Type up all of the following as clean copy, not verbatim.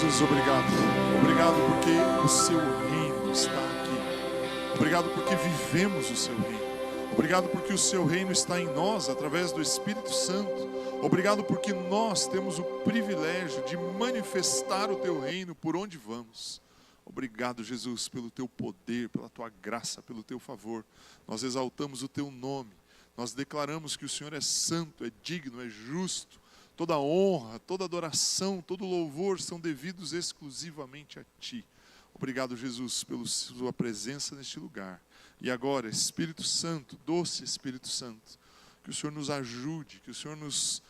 Jesus, obrigado. Obrigado porque o seu reino está aqui. Obrigado porque vivemos o seu reino. Obrigado porque o seu reino está em nós através do Espírito Santo. Obrigado porque nós temos o privilégio de manifestar o teu reino por onde vamos. Obrigado, Jesus, pelo teu poder, pela tua graça, pelo teu favor. Nós exaltamos o teu nome. Nós declaramos que o Senhor é santo, é digno, é justo. Toda honra, toda adoração, todo louvor são devidos exclusivamente a Ti. Obrigado, Jesus, pela Sua presença neste lugar. E agora, Espírito Santo, doce Espírito Santo, que o Senhor nos ajude, que o Senhor nos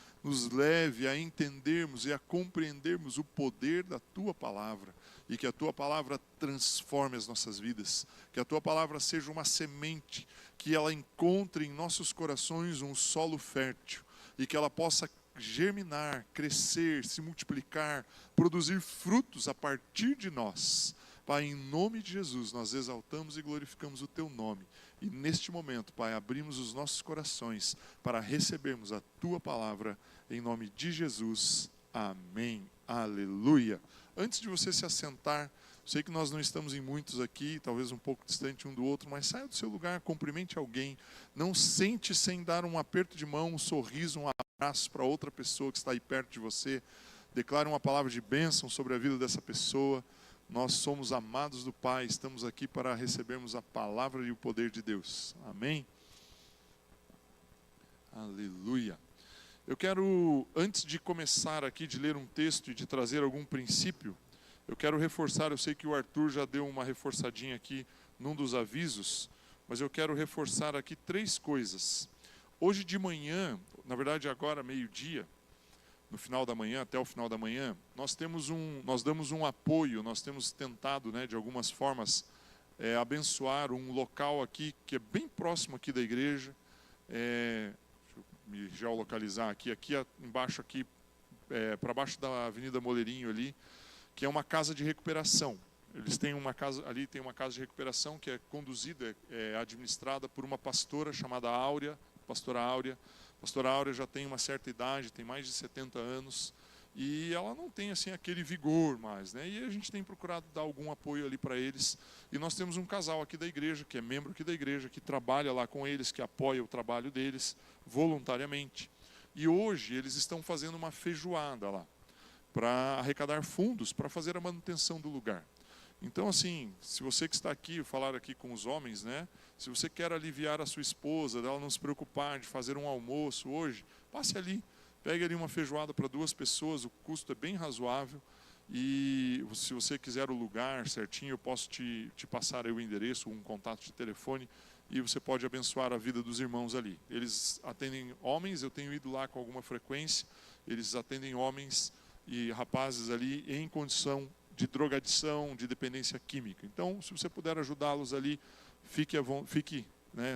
leve a entendermos e a compreendermos o poder da Tua Palavra. E que a Tua Palavra transforme as nossas vidas. Que a Tua Palavra seja uma semente, que ela encontre em nossos corações um solo fértil. E que ela possa germinar, crescer, se multiplicar, produzir frutos a partir de nós. Pai, em nome de Jesus, nós exaltamos e glorificamos o Teu nome. E neste momento, Pai, abrimos os nossos corações para recebermos a Tua Palavra, em nome de Jesus. Amém. Aleluia. Antes de você se assentar, sei que nós não estamos em muitos aqui, talvez um pouco distante um do outro, mas saia do seu lugar, cumprimente alguém. Não sente sem dar um aperto de mão, um sorriso, um abraço para outra pessoa que está aí perto de você. Declare uma palavra de bênção sobre a vida dessa pessoa. Nós somos amados do Pai, estamos aqui para recebermos a palavra e o poder de Deus. Amém? Aleluia. Eu quero, antes de começar aqui, de ler um texto e de trazer algum princípio, eu quero reforçar, eu sei que o Arthur já deu uma reforçadinha aqui num dos avisos, mas eu quero reforçar aqui 3 coisas. Hoje de manhã, na verdade agora meio-dia, no final da manhã, até o final da manhã, nós damos um apoio, nós temos tentado, de algumas formas, abençoar um local aqui, que é bem próximo aqui da igreja, deixa eu me geolocalizar aqui embaixo, para baixo da Avenida Moleirinho ali, que é uma casa de recuperação. Eles têm uma casa, ali tem uma casa de recuperação que é conduzida, administrada por uma pastora chamada Áurea, pastora Áurea. A pastora Áurea já tem uma certa idade, tem mais de 70 anos, e ela não tem assim aquele vigor mais, E a gente tem procurado dar algum apoio ali para eles. E nós temos um casal aqui da igreja, que é membro aqui da igreja, que trabalha lá com eles, que apoia o trabalho deles voluntariamente. E hoje eles estão fazendo uma feijoada lá, para arrecadar fundos para fazer a manutenção do lugar. Então, assim, se você que está aqui, falar aqui com os homens, se você quer aliviar a sua esposa, dela não se preocupar de fazer um almoço hoje, passe ali, pegue ali uma feijoada para 2 pessoas, o custo é bem razoável, e se você quiser o lugar certinho, eu posso te passar aí o endereço, um contato de telefone, e você pode abençoar a vida dos irmãos ali. Eles atendem homens, eu tenho ido lá com alguma frequência, eles atendem homens e rapazes ali em condição de drogadição, de dependência química. Então, se você puder ajudá-los ali,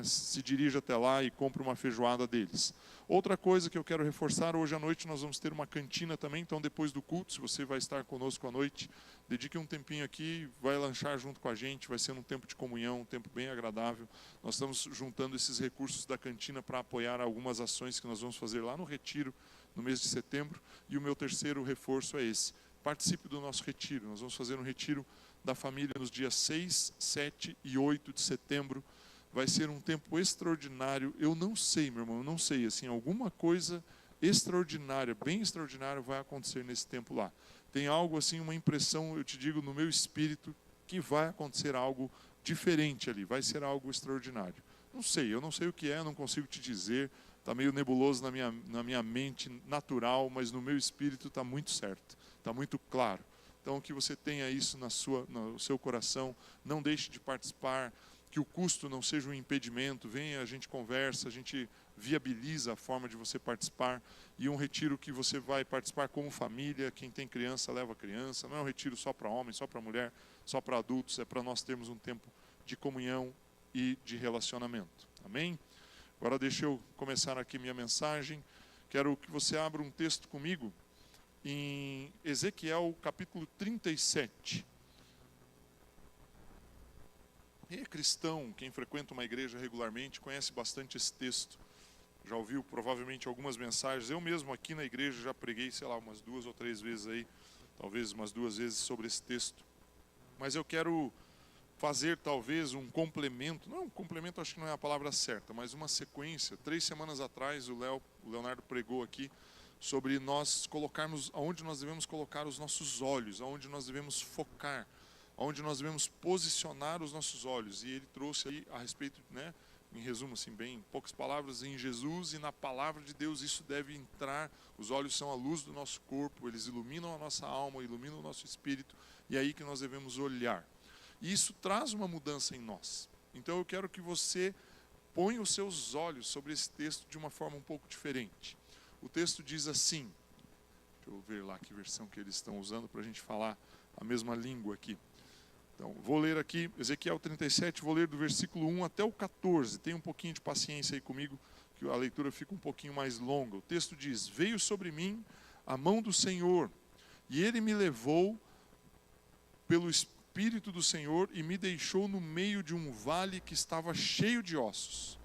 se dirija até lá e compre uma feijoada deles. Outra coisa que eu quero reforçar, hoje à noite nós vamos ter uma cantina também, então depois do culto, se você vai estar conosco à noite, dedique um tempinho aqui, vai lanchar junto com a gente, vai ser um tempo de comunhão, um tempo bem agradável. Nós estamos juntando esses recursos da cantina para apoiar algumas ações que nós vamos fazer lá no Retiro, no mês de setembro, e o meu terceiro reforço é esse. Participe do nosso retiro. Nós vamos fazer um retiro da família nos dias 6, 7 e 8 de setembro. Vai ser um tempo extraordinário. Eu não sei, meu irmão, eu não sei. Assim, alguma coisa extraordinária, bem extraordinária vai acontecer nesse tempo lá. Tem algo assim, uma impressão, eu te digo, no meu espírito, que vai acontecer algo diferente ali. Vai ser algo extraordinário. Não sei, eu não sei o que é, não consigo te dizer. Está meio nebuloso na minha mente natural, mas no meu espírito está muito certo. Está muito claro. Então, que você tenha isso no seu coração, não deixe de participar, que o custo não seja um impedimento, venha, a gente conversa, a gente viabiliza a forma de você participar, e um retiro que você vai participar como família, quem tem criança leva criança, não é um retiro só para homem, só para mulher, só para adultos, é para nós termos um tempo de comunhão e de relacionamento. Amém? Agora deixa eu começar aqui minha mensagem, quero que você abra um texto comigo, em Ezequiel capítulo 37. Quem é cristão, quem frequenta uma igreja regularmente, conhece bastante esse texto. Já ouviu provavelmente algumas mensagens. Eu mesmo aqui na igreja já preguei, umas 2 ou 3 vezes aí talvez umas 2 vezes sobre esse texto. Mas eu quero fazer talvez um complemento, não, um complemento acho que não é a palavra certa, mas uma sequência. 3 semanas atrás o Leonardo pregou aqui sobre nós colocarmos, aonde nós devemos colocar os nossos olhos, aonde nós devemos focar, aonde nós devemos posicionar os nossos olhos. E ele trouxe aí a respeito, né, em resumo assim, bem, em poucas palavras, em Jesus e na palavra de Deus. Isso deve entrar. Os olhos são a luz do nosso corpo, eles iluminam a nossa alma, iluminam o nosso espírito, e é aí que nós devemos olhar. E isso traz uma mudança em nós. Então eu quero que você ponha os seus olhos sobre esse texto de uma forma um pouco diferente. O texto diz assim, deixa eu ver lá que versão que eles estão usando para a gente falar a mesma língua aqui. Então, vou ler aqui, Ezequiel 37, vou ler do versículo 1 até o 14. Tenha um pouquinho de paciência aí comigo, que a leitura fica um pouquinho mais longa. O texto diz: Veio sobre mim a mão do Senhor, e ele me levou pelo Espírito do Senhor e me deixou no meio de um vale que estava cheio de ossos.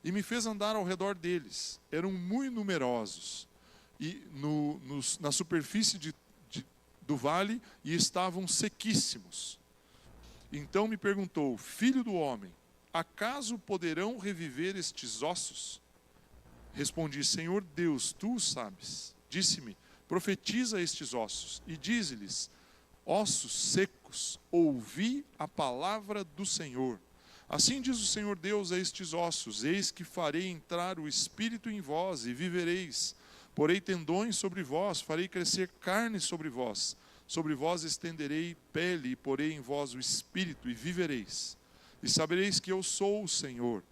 E me fez andar ao redor deles. Eram muito numerosos e na superfície do vale, e estavam sequíssimos. Então me perguntou: Filho do homem, acaso poderão reviver estes ossos? Respondi: Senhor Deus, tu o sabes. Disse-me: Profetiza estes ossos e dize-lhes: Ossos secos, ouvi a palavra do Senhor. Assim diz o Senhor Deus a estes ossos: Eis que farei entrar o Espírito em vós e vivereis. Porei tendões sobre vós, farei crescer carne sobre vós. Sobre vós estenderei pele e porei em vós o Espírito e vivereis. E sabereis que eu sou o Senhor.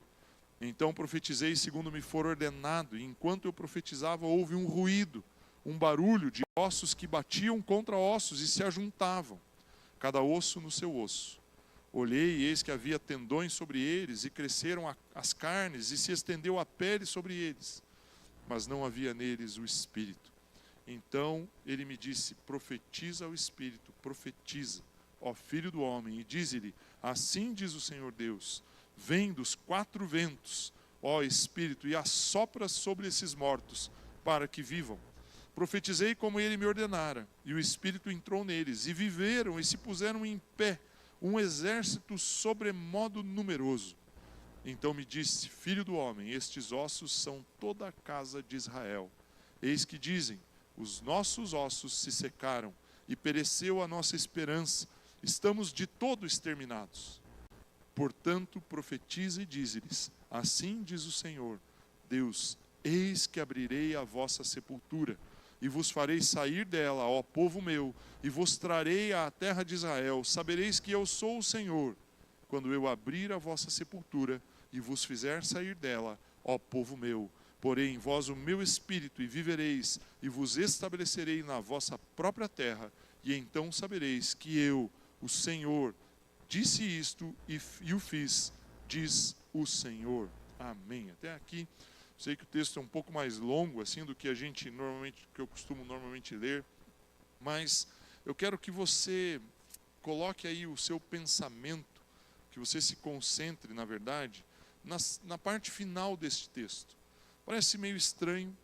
Então profetizei segundo me for ordenado, e enquanto eu profetizava houve um ruído, um barulho de ossos que batiam contra ossos e se ajuntavam, cada osso no seu osso. Olhei e eis que havia tendões sobre eles, e cresceram as carnes, e se estendeu a pele sobre eles, mas não havia neles o Espírito. Então ele me disse: Profetiza ao Espírito, profetiza, ó filho do homem, e dize-lhe: Assim diz o Senhor Deus: Vem dos 4 ventos, ó Espírito, e assopra sobre esses mortos, para que vivam. Profetizei como ele me ordenara, e o Espírito entrou neles, e viveram e se puseram em pé, um exército sobremodo numeroso. Então me disse: Filho do homem, estes ossos são toda a casa de Israel. Eis que dizem: Os nossos ossos se secaram, e pereceu a nossa esperança, estamos de todo exterminados. Portanto, profetiza e dize-lhes: Assim diz o Senhor Deus: Eis que abrirei a vossa sepultura, e vos farei sair dela, ó povo meu, e vos trarei à terra de Israel. Sabereis que eu sou o Senhor, quando eu abrir a vossa sepultura, e vos fizer sair dela, ó povo meu. Porei em vós o meu espírito, e vivereis, e vos estabelecerei na vossa própria terra, e então sabereis que eu, o Senhor, disse isto e o fiz, diz o Senhor. Amém. Até aqui, sei que o texto é um pouco mais longo assim do que que eu costumo normalmente ler, mas eu quero que você coloque aí o seu pensamento, que você se concentre, na verdade, na parte final deste texto. Parece meio estranho,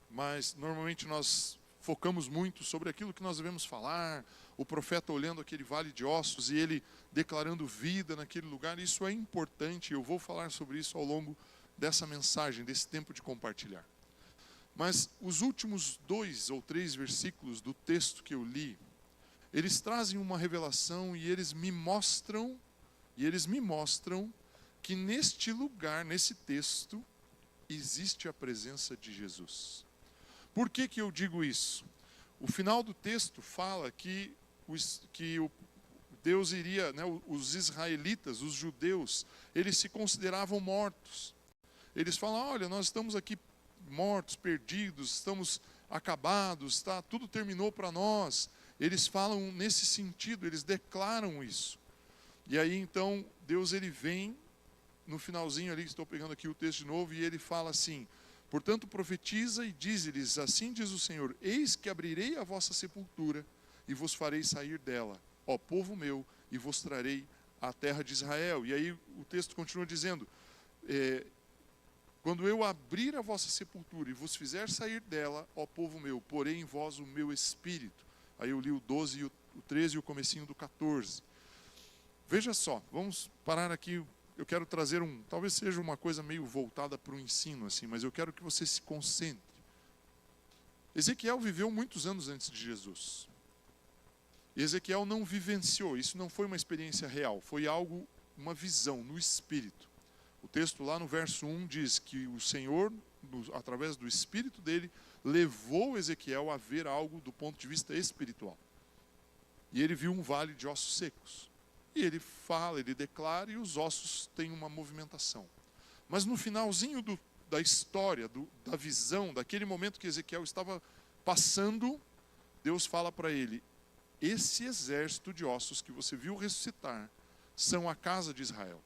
mas normalmente nós focamos muito sobre aquilo que nós devemos falar, o profeta olhando aquele vale de ossos e ele declarando vida naquele lugar. Isso é importante, eu vou falar sobre isso ao longo dessa mensagem, desse tempo de compartilhar. Mas os últimos 2 ou 3 versículos do texto que eu li, eles trazem uma revelação e eles me mostram que neste lugar, nesse texto, existe a presença de Jesus. Por que eu digo isso? O final do texto fala que Deus iria, né, os israelitas, os judeus, eles se consideravam mortos. Eles falam: olha, nós estamos aqui mortos, perdidos, estamos acabados, tá? Tudo terminou para nós. Eles falam nesse sentido, eles declaram isso. E aí então Deus ele vem no finalzinho ali, estou pegando aqui o texto de novo, e ele fala assim: portanto profetiza e dize-lhes: assim diz o Senhor, eis que abrirei a vossa sepultura e vos farei sair dela, ó povo meu, e vos trarei à terra de Israel. E aí o texto continua dizendo: quando eu abrir a vossa sepultura e vos fizer sair dela, ó povo meu, porei em vós o meu espírito, Aí eu li o 12, o 13 e o comecinho do 14. Veja só, vamos parar aqui. Eu quero trazer talvez seja uma coisa meio voltada para o ensino, assim, mas eu quero que você se concentre. Ezequiel viveu muitos anos antes de Jesus. Ezequiel não vivenciou, isso não foi uma experiência real, foi algo, uma visão no espírito. O texto lá no verso 1 diz que o Senhor, através do espírito dele, levou Ezequiel a ver algo do ponto de vista espiritual. E ele viu um vale de ossos secos. E ele fala, ele declara, e os ossos têm uma movimentação. Mas no finalzinho da história, da visão, daquele momento que Ezequiel estava passando, Deus fala para ele: esse exército de ossos que você viu ressuscitar são a casa de Israel.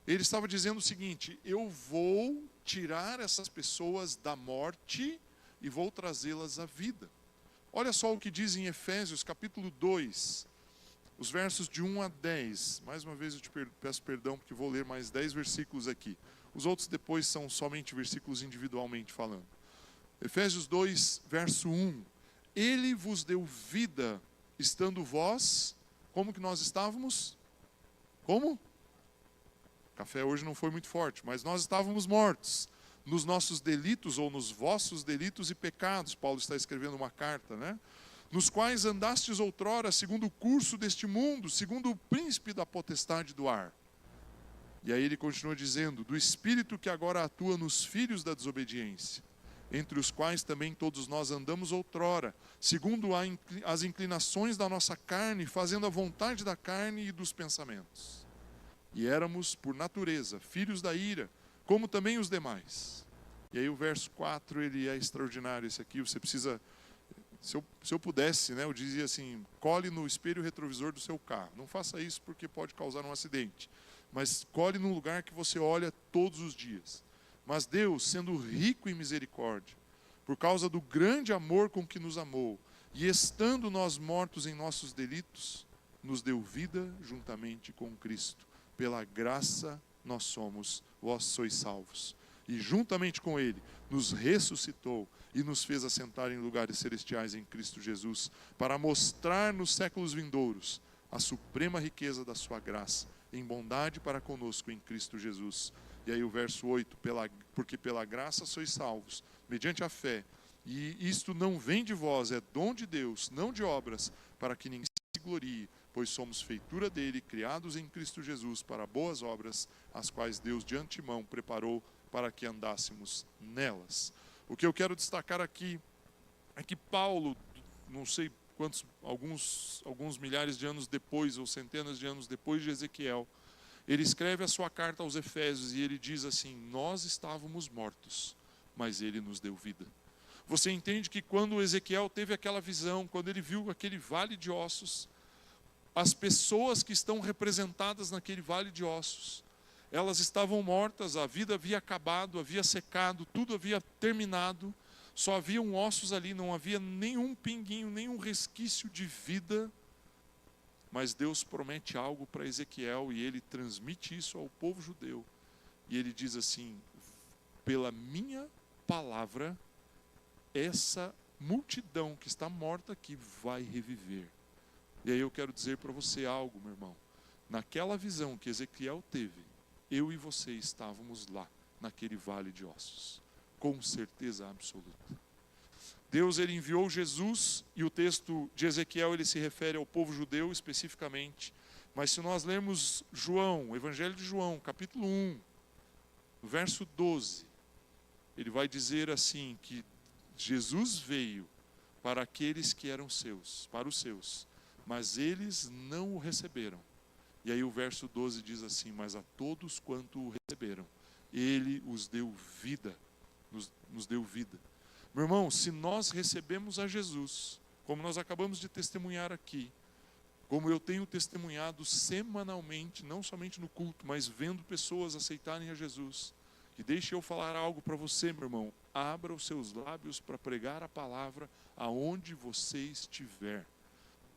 Ele estava dizendo o seguinte: eu vou tirar essas pessoas da morte e vou trazê-las à vida. Olha só o que diz em Efésios capítulo 2, os versos de 1 a 10. Mais uma vez eu te peço perdão porque vou ler mais 10 versículos aqui. Os outros depois são somente versículos individualmente falando. Efésios 2, verso 1. Ele vos deu vida, estando vós, como que nós estávamos? Como? Café hoje não foi muito forte, mas nós estávamos mortos nos nossos delitos ou nos vossos delitos e pecados. Paulo está escrevendo uma carta, né? Nos quais andastes outrora, segundo o curso deste mundo, segundo o príncipe da potestade do ar. E aí ele continua dizendo: do espírito que agora atua nos filhos da desobediência, entre os quais também todos nós andamos outrora, segundo as inclinações da nossa carne, fazendo a vontade da carne e dos pensamentos. E éramos, por natureza, filhos da ira, como também os demais. E aí o verso 4, ele é extraordinário. Esse aqui você precisa, se eu pudesse, né, eu dizia assim: cole no espelho retrovisor do seu carro. Não faça isso porque pode causar um acidente, mas cole num lugar que você olha todos os dias. Mas Deus, sendo rico em misericórdia, por causa do grande amor com que nos amou, e estando nós mortos em nossos delitos, nos deu vida juntamente com Cristo. Pela graça vós sois salvos. E juntamente com Ele, nos ressuscitou e nos fez assentar em lugares celestiais em Cristo Jesus, para mostrar nos séculos vindouros a suprema riqueza da sua graça, em bondade para conosco em Cristo Jesus. E aí o verso 8, porque pela graça sois salvos, mediante a fé, e isto não vem de vós, é dom de Deus, não de obras, para que ninguém se glorie, pois somos feitura dele, criados em Cristo Jesus para boas obras, as quais Deus de antemão preparou para que andássemos nelas. O que eu quero destacar aqui é que Paulo, não sei quantos, alguns milhares de anos depois, ou centenas de anos depois de Ezequiel, ele escreve a sua carta aos Efésios e ele diz assim: nós estávamos mortos, mas ele nos deu vida. Você entende que quando Ezequiel teve aquela visão, quando ele viu aquele vale de ossos, as pessoas que estão representadas naquele vale de ossos, elas estavam mortas, a vida havia acabado, havia secado, tudo havia terminado, só haviam ossos ali, não havia nenhum pinguinho, nenhum resquício de vida. Mas Deus promete algo para Ezequiel e ele transmite isso ao povo judeu. E ele diz assim: pela minha palavra, essa multidão que está morta aqui vai reviver. E aí eu quero dizer para você algo, meu irmão. Naquela visão que Ezequiel teve, eu e você estávamos lá, naquele vale de ossos. Com certeza absoluta. Deus, ele enviou Jesus, e o texto de Ezequiel, ele se refere ao povo judeu especificamente. Mas se nós lermos João, o Evangelho de João, capítulo 1, no verso 12, ele vai dizer assim, que Jesus veio para aqueles que eram seus, para os seus, mas eles não o receberam. E aí o verso 12 diz assim: mas a todos quanto o receberam, ele os deu vida, nos deu vida. Meu irmão, se nós recebemos a Jesus, como nós acabamos de testemunhar aqui, como eu tenho testemunhado semanalmente, não somente no culto, mas vendo pessoas aceitarem a Jesus, e deixe eu falar algo para você, meu irmão: abra os seus lábios para pregar a palavra aonde você estiver.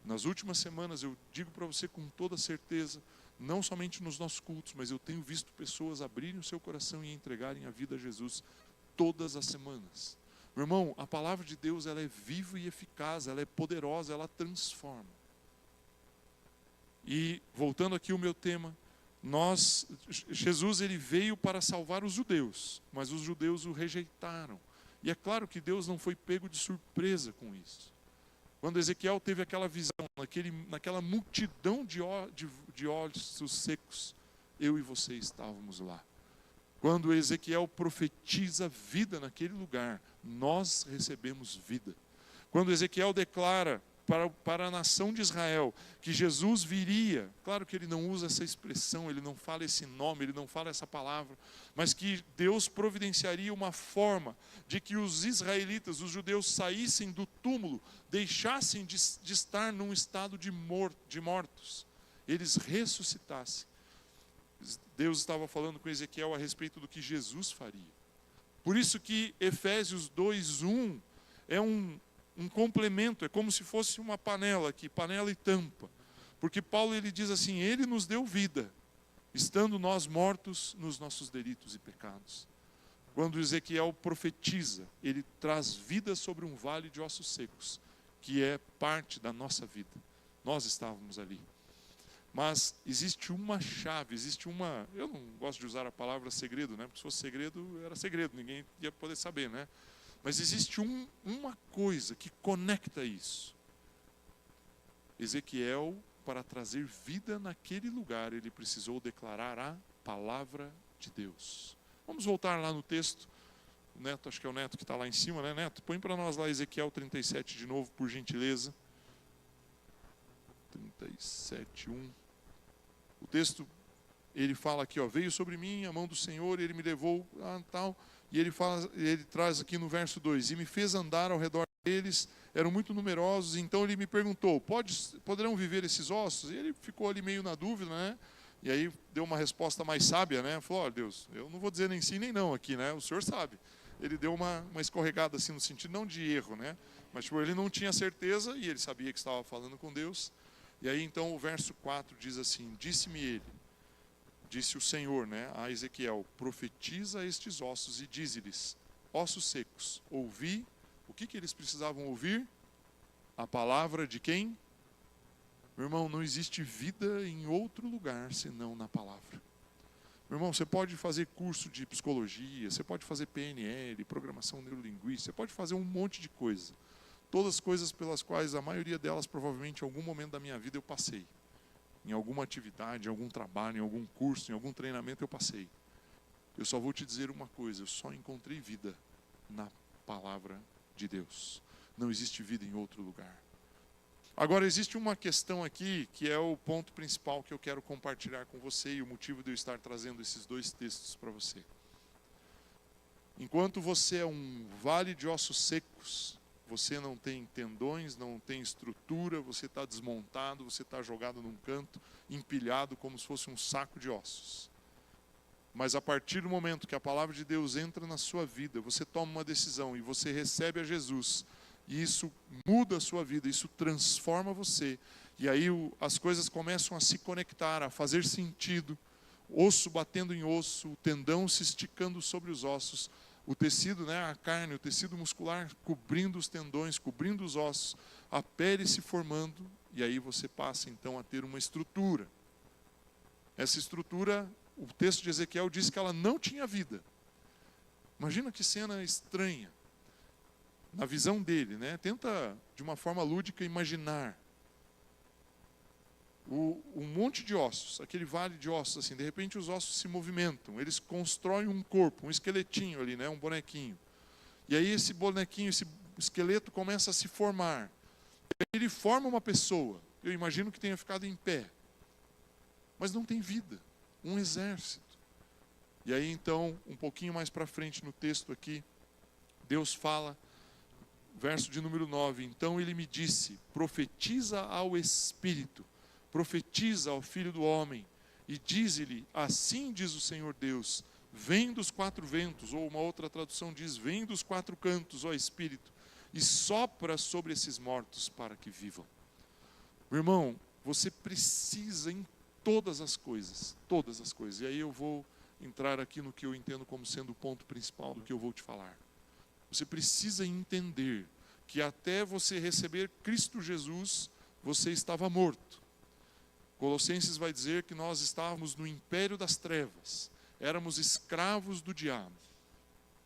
Nas últimas semanas, eu digo para você com toda certeza, não somente nos nossos cultos, mas eu tenho visto pessoas abrirem o seu coração e entregarem a vida a Jesus todas as semanas. Meu irmão, a palavra de Deus, ela é viva e eficaz, ela é poderosa, ela transforma. E voltando aqui ao meu tema, Jesus ele veio para salvar os judeus, mas os judeus o rejeitaram. E é claro que Deus não foi pego de surpresa com isso. Quando Ezequiel teve aquela visão, naquela multidão de olhos secos, eu e você estávamos lá. Quando Ezequiel profetiza vida naquele lugar, nós recebemos vida. Quando Ezequiel declara para a nação de Israel que Jesus viria, claro que ele não usa essa expressão, ele não fala esse nome, ele não fala essa palavra, mas que Deus providenciaria uma forma de que os israelitas, os judeus, saíssem do túmulo, deixassem de estar num estado de mortos, eles ressuscitassem. Deus estava falando com Ezequiel a respeito do que Jesus faria. Por isso que Efésios 2:1 é um complemento, é como se fosse uma panela aqui, panela e tampa. Porque Paulo ele diz assim, ele nos deu vida, estando nós mortos nos nossos delitos e pecados. Quando Ezequiel profetiza, ele traz vida sobre um vale de ossos secos, que é parte da nossa vida. Nós estávamos ali. Mas existe uma chave, eu não gosto de usar a palavra segredo, né? Porque se fosse segredo, era segredo, ninguém ia poder saber, né? Mas existe uma coisa que conecta isso. Ezequiel, para trazer vida naquele lugar, ele precisou declarar a palavra de Deus. Vamos voltar lá no texto. O Neto, acho que é o Neto que está lá em cima, né, Neto? Põe para nós lá Ezequiel 37 de novo, por gentileza. 37:1. O texto, ele fala aqui, ó, veio sobre mim a mão do Senhor, ele me levou, tal, e ele traz aqui no verso 2, e me fez andar ao redor deles, eram muito numerosos, então ele me perguntou, poderão viver esses ossos? E ele ficou ali meio na dúvida, né? E aí deu uma resposta mais sábia, né? Falou, ó, Deus, eu não vou dizer nem sim nem não aqui, né? O Senhor sabe. Ele deu uma escorregada assim no sentido, não de erro, né? Mas tipo, ele não tinha certeza e ele sabia que estava falando com Deus. E aí então o verso 4 diz assim, disse-me ele, disse o Senhor, né, a Ezequiel, profetiza estes ossos e dize-lhes, ossos secos, ouvi, o que eles precisavam ouvir? A palavra de quem? Meu irmão, não existe vida em outro lugar senão na palavra. Meu irmão, você pode fazer curso de psicologia, você pode fazer PNL, programação neurolinguística, você pode fazer um monte de coisa. Todas as coisas pelas quais a maioria delas provavelmente em algum momento da minha vida eu passei. Em alguma atividade, em algum trabalho, em algum curso, em algum treinamento eu passei. Eu só vou te dizer uma coisa, eu só encontrei vida na palavra de Deus. Não existe vida em outro lugar. Agora existe uma questão aqui que é o ponto principal que eu quero compartilhar com você e o motivo de eu estar trazendo esses dois textos para você. Enquanto você é um vale de ossos secos, você não tem tendões, não tem estrutura, você está desmontado, você está jogado num canto, empilhado como se fosse um saco de ossos. Mas a partir do momento que a palavra de Deus entra na sua vida, você toma uma decisão e você recebe a Jesus, e isso muda a sua vida, isso transforma você. E aí as coisas começam a se conectar, a fazer sentido, osso batendo em osso, o tendão se esticando sobre os ossos, o tecido, né, a carne, o tecido muscular cobrindo os tendões, cobrindo os ossos, a pele se formando, e aí você passa então a ter uma estrutura. Essa estrutura, o texto de Ezequiel diz que ela não tinha vida. Imagina que cena estranha. Na visão dele, né? Tenta de uma forma lúdica imaginar. Um monte de ossos, aquele vale de ossos, assim, de repente os ossos se movimentam, eles constroem um corpo, um esqueletinho ali, né, um bonequinho. E aí esse bonequinho, esse esqueleto começa a se formar. Ele forma uma pessoa, eu imagino que tenha ficado em pé, mas não tem vida, um exército. E aí então, um pouquinho mais para frente no texto aqui, Deus fala, verso de número 9, então ele me disse, profetiza ao Espírito, profetiza ao Filho do Homem, e dize-lhe, assim diz o Senhor Deus, vem dos quatro ventos, ou uma outra tradução diz, vem dos quatro cantos, ó Espírito, e sopra sobre esses mortos para que vivam. Meu irmão, você precisa em todas as coisas, e aí eu vou entrar aqui no que eu entendo como sendo o ponto principal do que eu vou te falar. Você precisa entender que até você receber Cristo Jesus, você estava morto. Colossenses vai dizer que nós estávamos no império das trevas, éramos escravos do diabo.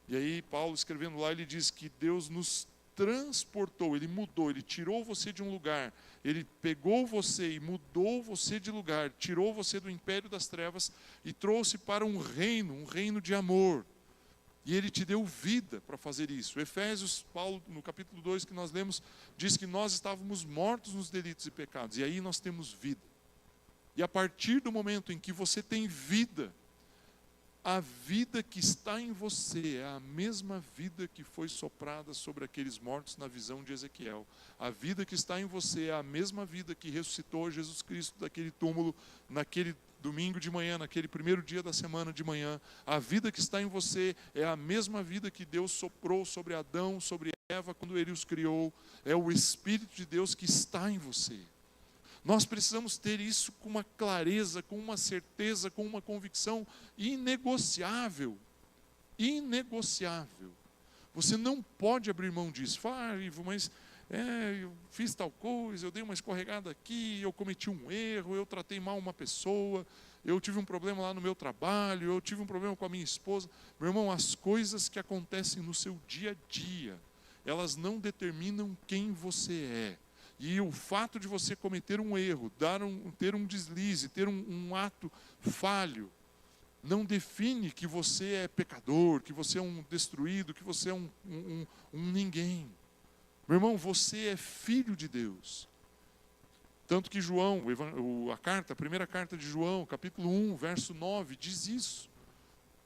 E aí Paulo escrevendo lá, ele diz que Deus nos transportou, Ele mudou, Ele tirou você de um lugar, Ele pegou você e mudou você de lugar, tirou você do império das trevas e trouxe para um reino de amor. E Ele te deu vida para fazer isso. Efésios, Paulo, no capítulo 2 que nós lemos, diz que nós estávamos mortos nos delitos e pecados, e aí nós temos vida. E a partir do momento em que você tem vida, a vida que está em você é a mesma vida que foi soprada sobre aqueles mortos na visão de Ezequiel. A vida que está em você é a mesma vida que ressuscitou Jesus Cristo daquele túmulo, naquele domingo de manhã, naquele primeiro dia da semana de manhã. A vida que está em você é a mesma vida que Deus soprou sobre Adão, sobre Eva, quando Ele os criou. É o Espírito de Deus que está em você. Nós precisamos ter isso com uma clareza, com uma certeza, com uma convicção inegociável. Inegociável. Você não pode abrir mão disso. Fala, Ivo, mas eu fiz tal coisa, eu dei uma escorregada aqui, eu cometi um erro, eu tratei mal uma pessoa, eu tive um problema lá no meu trabalho, eu tive um problema com a minha esposa. Meu irmão, as coisas que acontecem no seu dia a dia, elas não determinam quem você é. E o fato de você cometer um erro, ter um deslize, ter um ato falho, não define que você é pecador, que você é um destruído, que você é um ninguém. Meu irmão, você é filho de Deus. Tanto que João, a primeira carta de João, capítulo 1, verso 9, diz isso.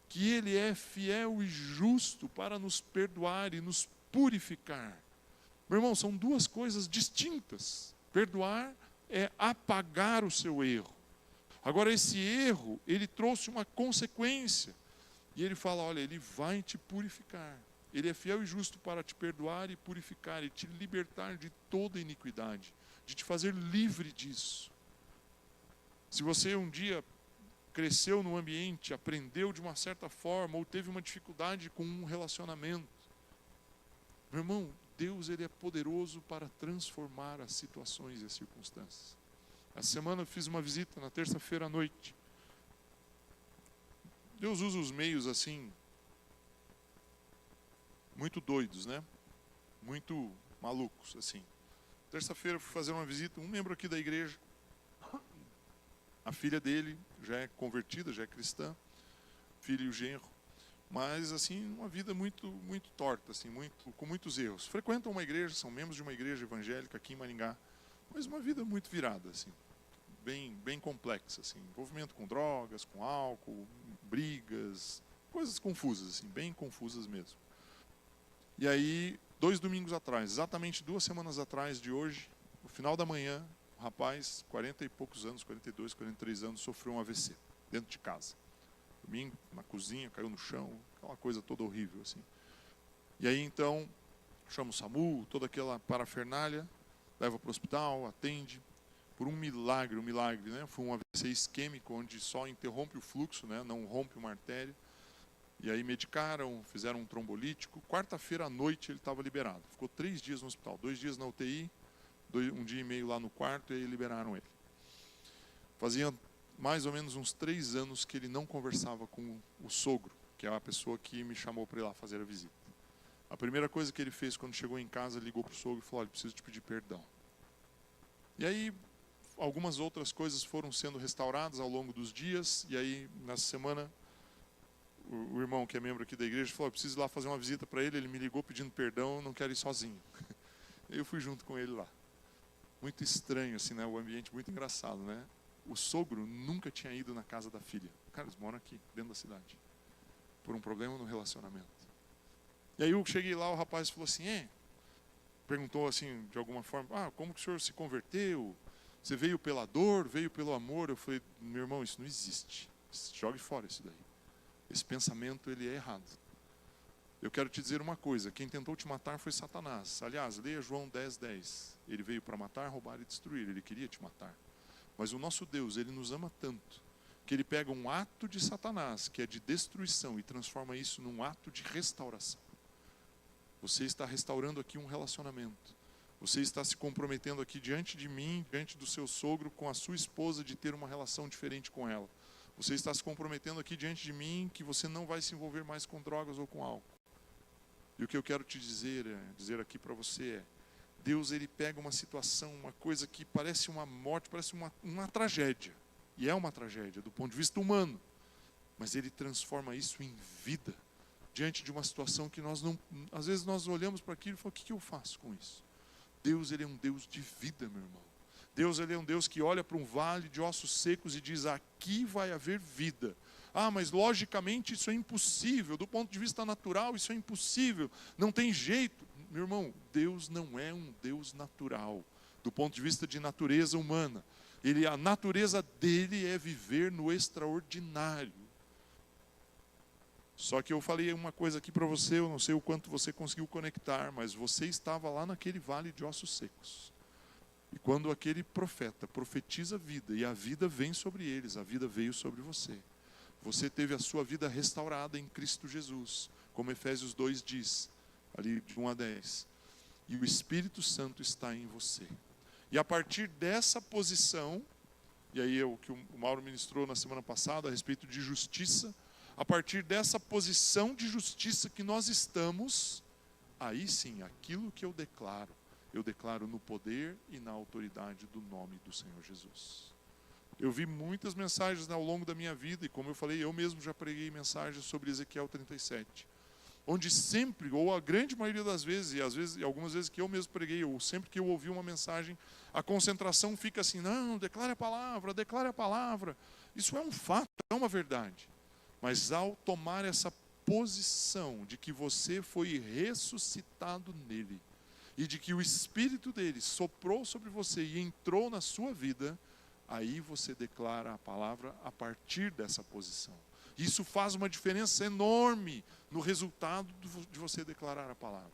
Que Ele é fiel e justo para nos perdoar e nos purificar. Meu irmão, são duas coisas distintas. Perdoar é apagar o seu erro. Agora, esse erro, ele trouxe uma consequência. E Ele fala, olha, Ele vai te purificar. Ele é fiel e justo para te perdoar e purificar, e te libertar de toda iniquidade, de te fazer livre disso. Se você um dia cresceu num ambiente, aprendeu de uma certa forma, ou teve uma dificuldade com um relacionamento, meu irmão, Deus, Ele é poderoso para transformar as situações e as circunstâncias. Essa semana eu fiz uma visita na terça-feira à noite. Deus usa os meios assim, muito doidos, né? Muito malucos, assim. Terça-feira eu fui fazer uma visita, um membro aqui da igreja. A filha dele já é convertida, já é cristã, filho e o genro. Mas, assim, uma vida muito torta, assim, com muitos erros. Frequentam uma igreja, são membros de uma igreja evangélica aqui em Maringá, mas uma vida muito virada, assim, bem complexa, assim, envolvimento com drogas, com álcool, brigas, coisas confusas, assim, bem confusas mesmo. E aí, 2 domingos atrás, exatamente 2 semanas atrás de hoje, no final da manhã, o rapaz, 40 e poucos anos, 42, 43 anos, sofreu um AVC, dentro de casa. Domingo, na cozinha, caiu no chão, aquela coisa toda horrível, assim. E aí, então, chama o SAMU, toda aquela parafernália, leva para o hospital, atende. Por um milagre, né? Foi um AVC isquêmico, onde só interrompe o fluxo, né? Não rompe uma artéria. E aí medicaram, fizeram um trombolítico. Quarta-feira à noite ele estava liberado. Ficou 3 dias no hospital, 2 dias na UTI, 1 dia e meio lá no quarto, e aí liberaram ele. Fazia mais ou menos uns 3 anos que ele não conversava com o sogro, que é a pessoa que me chamou para ir lá fazer a visita. A primeira coisa que ele fez quando chegou em casa, ligou para o sogro e falou, olha, preciso te pedir perdão. E aí, algumas outras coisas foram sendo restauradas ao longo dos dias, e aí, nessa semana, o irmão que é membro aqui da igreja falou, preciso ir lá fazer uma visita para ele me ligou pedindo perdão, não quero ir sozinho. Eu fui junto com ele lá. Muito estranho, assim, né? O ambiente muito engraçado, né? O sogro nunca tinha ido na casa da filha. Cara, eles moram aqui, dentro da cidade. Por um problema no relacionamento. E aí eu cheguei lá, o rapaz falou assim, perguntou assim, de alguma forma, como que o senhor se converteu? Você veio pela dor, veio pelo amor? Eu falei, meu irmão, isso não existe. Jogue fora isso daí. Esse pensamento, ele é errado. Eu quero te dizer uma coisa, quem tentou te matar foi Satanás. Aliás, leia João 10:10. Ele veio para matar, roubar e destruir. Ele queria te matar. Mas o nosso Deus, Ele nos ama tanto, que Ele pega um ato de Satanás, que é de destruição, e transforma isso num ato de restauração. Você está restaurando aqui um relacionamento. Você está se comprometendo aqui diante de mim, diante do seu sogro, com a sua esposa, de ter uma relação diferente com ela. Você está se comprometendo aqui diante de mim que você não vai se envolver mais com drogas ou com álcool. E o que eu quero te dizer aqui para você é, Deus, ele pega uma situação, uma coisa que parece uma morte, parece uma tragédia. E é uma tragédia do ponto de vista humano. Mas ele transforma isso em vida. Diante de uma situação que nós não... Às vezes nós olhamos para aquilo e falamos, o que eu faço com isso? Deus, ele é um Deus de vida, meu irmão. Deus, ele é um Deus que olha para um vale de ossos secos e diz, aqui vai haver vida. Ah, mas logicamente isso é impossível. Do ponto de vista natural, isso é impossível. Não tem jeito. Meu irmão, Deus não é um Deus natural. Do ponto de vista de natureza humana. A natureza dele é viver no extraordinário. Só que eu falei uma coisa aqui para você, eu não sei o quanto você conseguiu conectar, mas você estava lá naquele vale de ossos secos. E quando aquele profeta profetiza vida, e a vida vem sobre eles, a vida veio sobre você. Você teve a sua vida restaurada em Cristo Jesus, como Efésios 2 diz, ali de 1 a 10. E o Espírito Santo está em você. E a partir dessa posição, e aí é o que o Mauro ministrou na semana passada a respeito de justiça, a partir dessa posição de justiça que nós estamos, aí sim, aquilo que eu declaro no poder e na autoridade do nome do Senhor Jesus. Eu vi muitas mensagens ao longo da minha vida, e como eu falei, eu mesmo já preguei mensagens sobre Ezequiel 37, onde sempre, ou a grande maioria das vezes, e algumas vezes que eu mesmo preguei, ou sempre que eu ouvi uma mensagem, a concentração fica assim, não, declare a palavra. Isso é um fato, é uma verdade. Mas ao tomar essa posição de que você foi ressuscitado nele, e de que o Espírito dele soprou sobre você e entrou na sua vida, aí você declara a palavra a partir dessa posição. Isso faz uma diferença enorme no resultado de você declarar a palavra.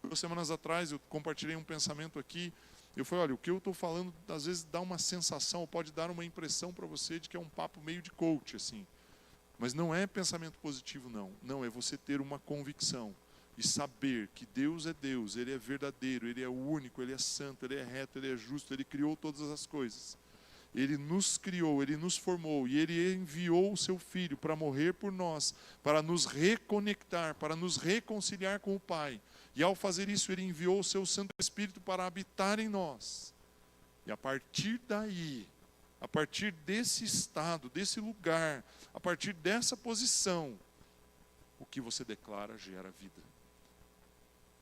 2 semanas atrás eu compartilhei um pensamento aqui, eu falei, olha, o que eu estou falando às vezes dá uma sensação, ou pode dar uma impressão para você de que é um papo meio de coach, assim. Mas não é pensamento positivo, não. Não, é você ter uma convicção e saber que Deus é Deus, Ele é verdadeiro, Ele é único, Ele é santo, Ele é reto, Ele é justo, Ele criou todas as coisas. Ele nos criou, Ele nos formou e Ele enviou o Seu Filho para morrer por nós, para nos reconectar, para nos reconciliar com o Pai. E ao fazer isso, Ele enviou o Seu Santo Espírito para habitar em nós. E a partir daí, a partir desse estado, desse lugar, a partir dessa posição, o que você declara gera vida.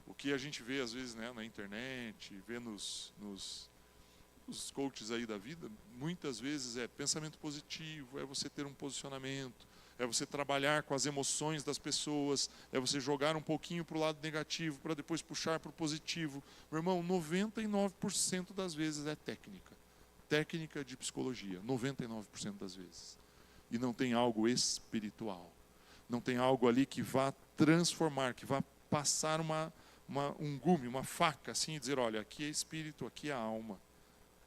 O que a gente vê às vezes, né, na internet, vê nos coaches aí da vida, muitas vezes é pensamento positivo, é você ter um posicionamento, é você trabalhar com as emoções das pessoas, é você jogar um pouquinho para o lado negativo, para depois puxar para o positivo. Meu irmão, 99% das vezes é técnica de psicologia, 99% das vezes. E não tem algo espiritual. Não tem algo ali que vá transformar, que vá passar um gume, uma faca, assim, e dizer, olha, aqui é espírito, aqui é alma.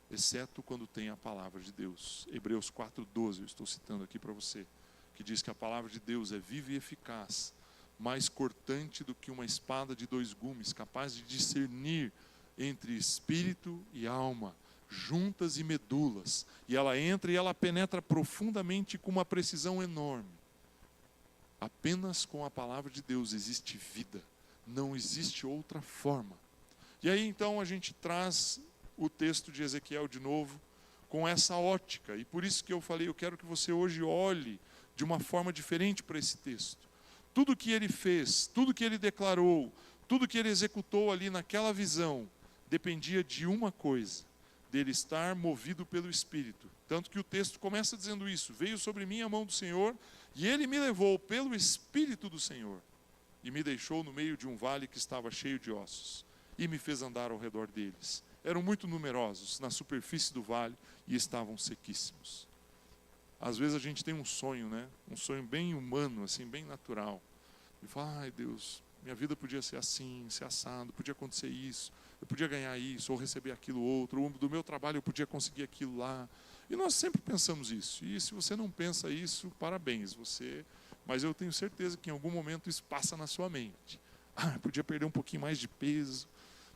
Exceto quando tem a palavra de Deus. Hebreus 4:12, eu estou citando aqui para você, que diz que a palavra de Deus é viva e eficaz, mais cortante do que uma espada de 2 gumes, capaz de discernir entre espírito e alma, juntas e medulas, e ela entra e ela penetra profundamente com uma precisão enorme. Apenas com a palavra de Deus existe vida, não existe outra forma. E aí então a gente traz o texto de Ezequiel de novo, com essa ótica, e por isso que eu falei, eu quero que você hoje olhe de uma forma diferente para esse texto. Tudo que ele fez, tudo que ele declarou, tudo que ele executou ali naquela visão, dependia de uma coisa, dele estar movido pelo Espírito. Tanto que o texto começa dizendo isso, veio sobre mim a mão do Senhor, e ele me levou pelo Espírito do Senhor, e me deixou no meio de um vale que estava cheio de ossos, e me fez andar ao redor deles. Eram muito numerosos na superfície do vale, e estavam sequíssimos. Às vezes a gente tem um sonho, né? Um sonho bem humano, assim, bem natural. E fala, ai Deus, minha vida podia ser assim, ser assado, podia acontecer isso, eu podia ganhar isso, ou receber aquilo outro, ou do meu trabalho eu podia conseguir aquilo lá. E nós sempre pensamos isso. E se você não pensa isso, parabéns, mas eu tenho certeza que em algum momento isso passa na sua mente. podia perder um pouquinho mais de peso,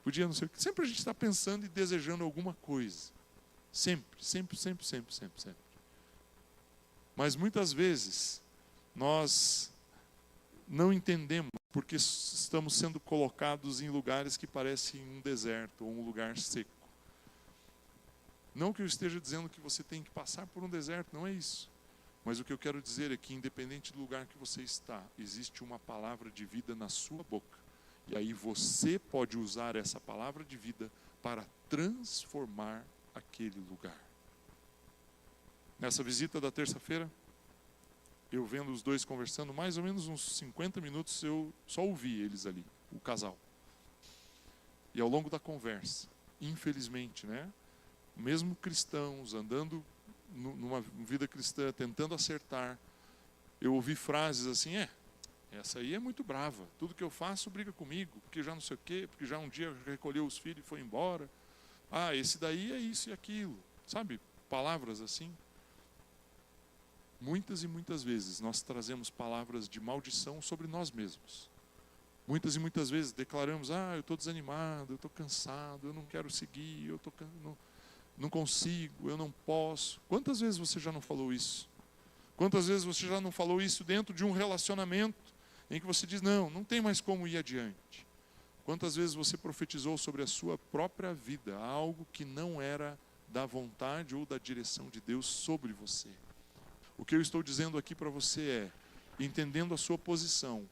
podia não sei o que. Sempre a gente está pensando e desejando alguma coisa. Sempre, sempre, sempre, sempre, sempre, sempre. Mas muitas vezes nós não entendemos porque estamos sendo colocados em lugares que parecem um deserto ou um lugar seco. Não que eu esteja dizendo que você tem que passar por um deserto, não é isso. Mas o que eu quero dizer é que, independente do lugar que você está, existe uma palavra de vida na sua boca. E aí você pode usar essa palavra de vida para transformar aquele lugar. Nessa visita da terça-feira, eu vendo os dois conversando, mais ou menos uns 50 minutos eu só ouvi eles ali, o casal. E ao longo da conversa, infelizmente, né, mesmo cristãos andando numa vida cristã, tentando acertar, eu ouvi frases assim, essa aí é muito brava, tudo que eu faço briga comigo, porque já não sei o quê, porque já um dia recolheu os filhos e foi embora. Esse daí é isso e aquilo, sabe? Palavras assim. Muitas e muitas vezes nós trazemos palavras de maldição sobre nós mesmos. Muitas e muitas vezes declaramos, eu estou desanimado, eu estou cansado, eu não quero seguir, eu não consigo, eu não posso. Quantas vezes você já não falou isso? Quantas vezes você já não falou isso dentro de um relacionamento em que você diz, não tem mais como ir adiante? Quantas vezes você profetizou sobre a sua própria vida, algo que não era da vontade ou da direção de Deus sobre você? O que eu estou dizendo aqui para você é, entendendo a sua posição,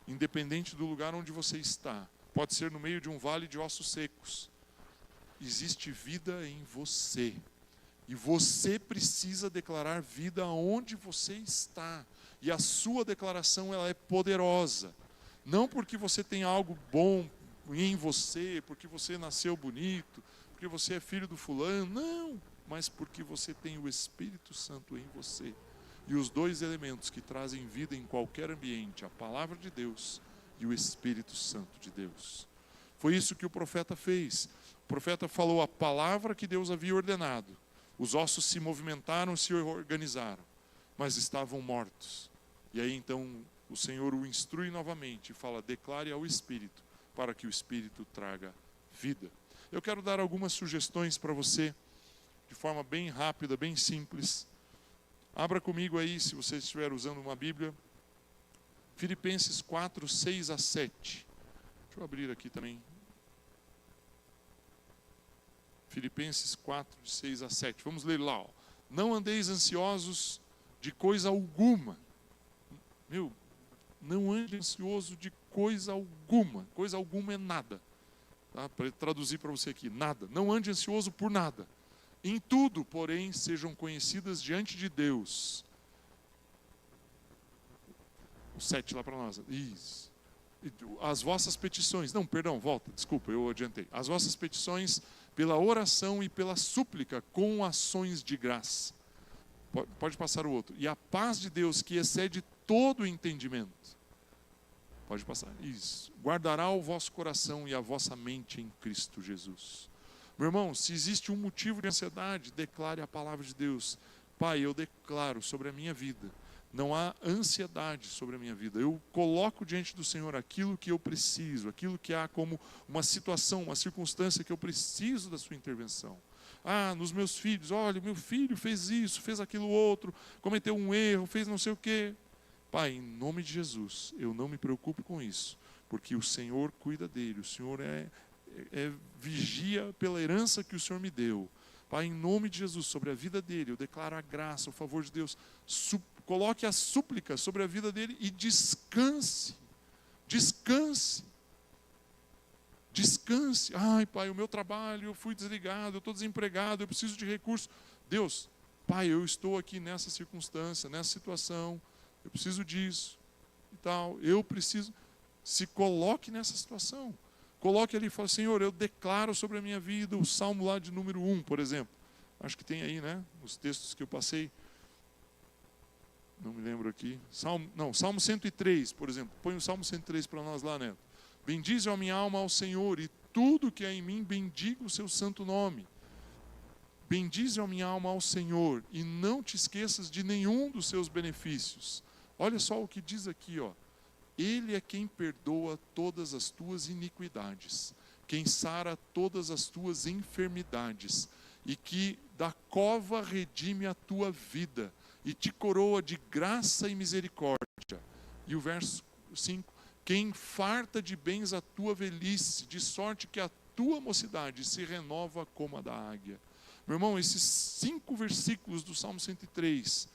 independente do lugar onde você está, pode ser no meio de um vale de ossos secos, existe vida em você. E você precisa declarar vida onde você está. E a sua declaração ela é poderosa. Não porque você tem algo bom em você, porque você nasceu bonito, porque você é filho do fulano, não, mas porque você tem o Espírito Santo em você. E os dois elementos que trazem vida em qualquer ambiente, a palavra de Deus e o Espírito Santo de Deus. Foi isso que o profeta fez. O profeta falou a palavra que Deus havia ordenado. Os ossos se movimentaram, se organizaram, mas estavam mortos. E aí então o Senhor o instrui novamente e fala, declare ao Espírito, para que o Espírito traga vida. Eu quero dar algumas sugestões para você, de forma bem rápida, bem simples. Abra comigo aí, se você estiver usando uma Bíblia, Filipenses 4, 6 a 7. Deixa eu abrir aqui também. Filipenses 4, de 6 a 7. Vamos ler lá. Não andeis ansiosos de coisa alguma. Não ande ansioso de coisa alguma. Coisa alguma é nada. Tá? Para traduzir para você aqui, nada. Não ande ansioso por nada. Em tudo, porém, sejam conhecidas diante de Deus. O 7 lá para nós. Isso. As vossas petições. Não, perdão, volta. Desculpa, eu adiantei. As vossas petições pela oração e pela súplica com ações de graça. Pode passar o outro. E a paz de Deus, que excede todo o entendimento. Pode passar. Isso. Guardará o vosso coração e a vossa mente em Cristo Jesus. Meu irmão, se existe um motivo de ansiedade, declare a palavra de Deus. Pai, eu declaro sobre a minha vida. Não há ansiedade sobre a minha vida. Eu coloco diante do Senhor aquilo que eu preciso, aquilo que há como uma situação, uma circunstância que eu preciso da sua intervenção. Nos meus filhos, olha, meu filho fez isso, fez aquilo outro, cometeu um erro, fez não sei o quê. Pai, em nome de Jesus, eu não me preocupo com isso, porque o Senhor cuida dele, o Senhor vigia pela herança que o Senhor me deu. Pai, em nome de Jesus, sobre a vida dele, eu declaro a graça, o favor de Deus. Coloque a súplica sobre a vida dele e descanse. Descanse. Descanse. Ai, Pai, o meu trabalho, eu fui desligado, eu estou desempregado, eu preciso de recursos. Deus, Pai, eu estou aqui nessa circunstância, nessa situação, eu preciso disso e tal. Eu preciso. Se coloque nessa situação. Coloque ali e fale, Senhor, eu declaro sobre a minha vida o Salmo lá de número 1, por exemplo. Acho que tem aí, né? Os textos que eu passei. Não me lembro aqui. Salmo 103, por exemplo. Põe o Salmo 103 para nós lá, Neto. Bendize a minha alma ao Senhor, e tudo que é em mim, bendiga o seu santo nome. Bendize a minha alma ao Senhor, e não te esqueças de nenhum dos seus benefícios. Olha só o que diz aqui, ó. Ele é quem perdoa todas as tuas iniquidades, quem sara todas as tuas enfermidades, e que da cova redime a tua vida, e te coroa de graça e misericórdia. E o verso 5, quem farta de bens a tua velhice, de sorte que a tua mocidade se renova como a da águia. Meu irmão, esses 5 versículos do Salmo 103,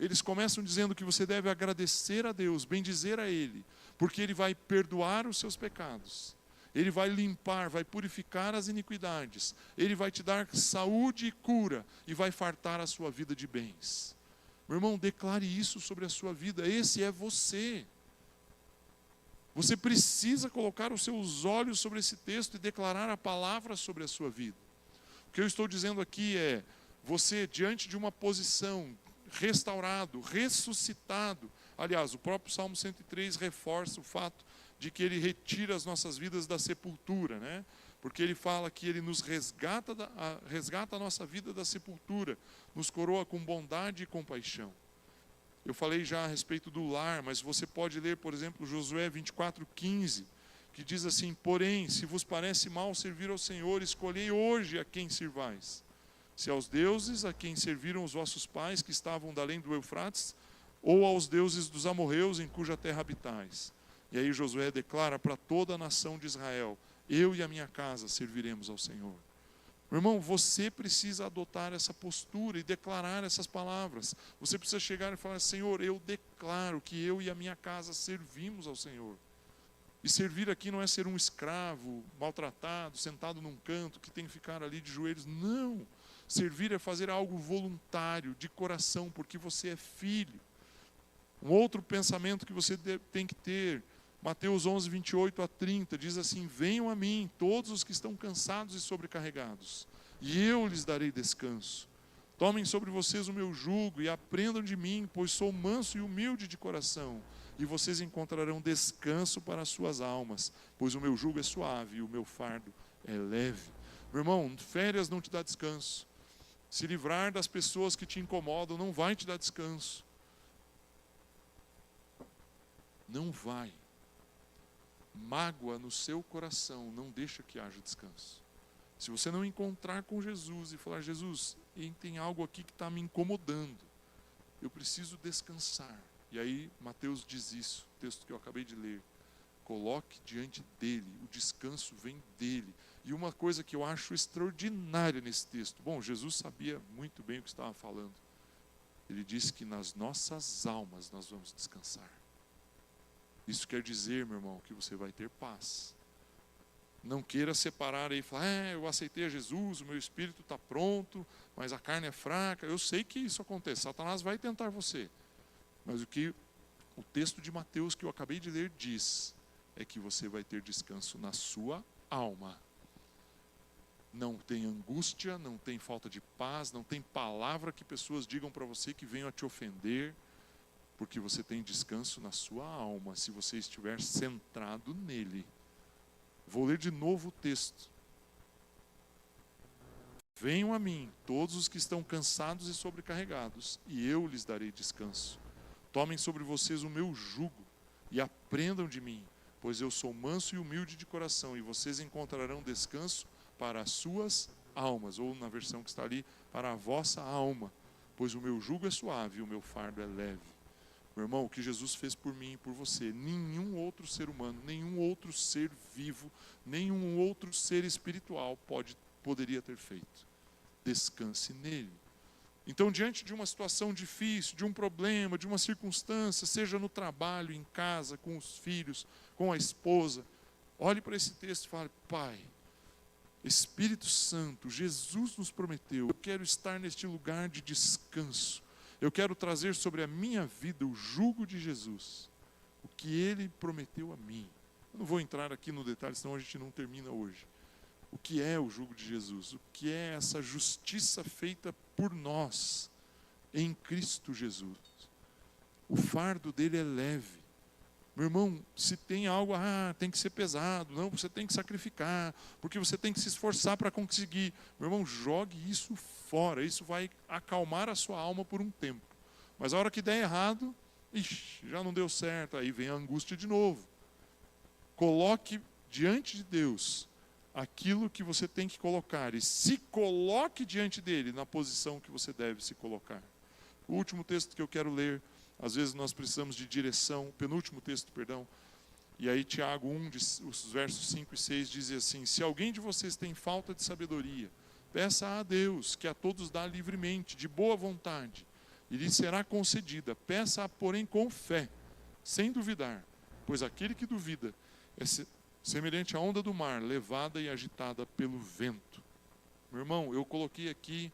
eles começam dizendo que você deve agradecer a Deus, bendizer a Ele, porque Ele vai perdoar os seus pecados, Ele vai limpar, vai purificar as iniquidades, Ele vai te dar saúde e cura, e vai fartar a sua vida de bens. Meu irmão, declare isso sobre a sua vida. Esse é você. Você precisa colocar os seus olhos sobre esse texto e declarar a palavra sobre a sua vida. O que eu estou dizendo aqui é, você diante de uma posição, restaurado, ressuscitado. Aliás, o próprio Salmo 103 reforça o fato de que ele retira as nossas vidas da sepultura, né? Porque ele fala que ele nos resgata a nossa vida da sepultura, nos coroa com bondade e compaixão. Eu falei já a respeito do lar, mas você pode ler, por exemplo, Josué 24:15, que diz assim: porém, se vos parece mal servir ao Senhor, escolhei hoje a quem sirvais. Se aos deuses a quem serviram os vossos pais, que estavam da além do Eufrates, ou aos deuses dos amorreus, em cuja terra habitais. E aí Josué declara para toda a nação de Israel: eu e a minha casa serviremos ao Senhor. Meu irmão, você precisa adotar essa postura e declarar essas palavras. Você precisa chegar e falar: Senhor, eu declaro que eu e a minha casa servimos ao Senhor. E servir aqui não é ser um escravo, maltratado, sentado num canto, que tem que ficar ali de joelhos. Não. Servir é fazer algo voluntário, de coração, porque você é filho. Um outro pensamento que você tem que ter, Mateus 11, 28-30, diz assim: venham a mim todos os que estão cansados e sobrecarregados, e eu lhes darei descanso. Tomem sobre vocês o meu jugo e aprendam de mim, pois sou manso e humilde de coração, e vocês encontrarão descanso para as suas almas, pois o meu jugo é suave e o meu fardo é leve. Meu irmão, férias não te dá descanso. Se livrar das pessoas que te incomodam não vai te dar descanso. Não vai. Mágoa no seu coração não deixa que haja descanso. Se você não encontrar com Jesus e falar: Jesus, tem algo aqui que está me incomodando, eu preciso descansar. E aí Mateus diz isso, o texto que eu acabei de ler: coloque diante dele, o descanso vem dele. E uma coisa que eu acho extraordinária nesse texto, bom, Jesus sabia muito bem o que estava falando. Ele disse que nas nossas almas nós vamos descansar. Isso quer dizer, meu irmão, que você vai ter paz. Não queira separar aí e falar: eu aceitei a Jesus, o meu espírito está pronto, mas a carne é fraca. Eu sei que isso acontece, Satanás vai tentar você. Mas o que o texto de Mateus que eu acabei de ler diz, é que você vai ter descanso na sua alma. Não tem angústia, não tem falta de paz, não tem palavra que pessoas digam para você que venham a te ofender, porque você tem descanso na sua alma, se você estiver centrado nele. Vou ler de novo o texto. Venham a mim, todos os que estão cansados e sobrecarregados, e eu lhes darei descanso. Tomem sobre vocês o meu jugo, e aprendam de mim, pois eu sou manso e humilde de coração, e vocês encontrarão descanso para as suas almas, ou na versão que está ali, para a vossa alma, pois o meu jugo é suave e o meu fardo é leve. Meu irmão, o que Jesus fez por mim e por você, nenhum outro ser humano, nenhum outro ser vivo, nenhum outro ser espiritual poderia ter feito. Descanse nele. Então, diante de uma situação difícil, de um problema, de uma circunstância, seja no trabalho, em casa, com os filhos, com a esposa, olhe para esse texto e fale: Pai, Espírito Santo, Jesus nos prometeu, eu quero estar neste lugar de descanso. Eu quero trazer sobre a minha vida o jugo de Jesus, o que Ele prometeu a mim. Eu não vou entrar aqui no detalhe, senão a gente não termina hoje. O que é o jugo de Jesus? O que é essa justiça feita por nós, em Cristo Jesus? O fardo dele é leve. Meu irmão, se tem algo, tem que ser pesado, não, você tem que sacrificar, porque você tem que se esforçar para conseguir. Meu irmão, jogue isso fora, isso vai acalmar a sua alma por um tempo. Mas a hora que der errado, Ixi, já não deu certo, aí vem a angústia de novo. Coloque diante de Deus aquilo que você tem que colocar e se coloque diante dele na posição que você deve se colocar. O último texto que eu quero ler, às vezes nós precisamos de direção, penúltimo texto, perdão, e aí Tiago 1, os versos 5 e 6 diz assim: se alguém de vocês tem falta de sabedoria, peça a Deus, que a todos dá livremente, de boa vontade, e lhe será concedida. Peça, porém, com fé, sem duvidar, pois aquele que duvida é semelhante à onda do mar, levada e agitada pelo vento. Meu irmão, eu coloquei aqui,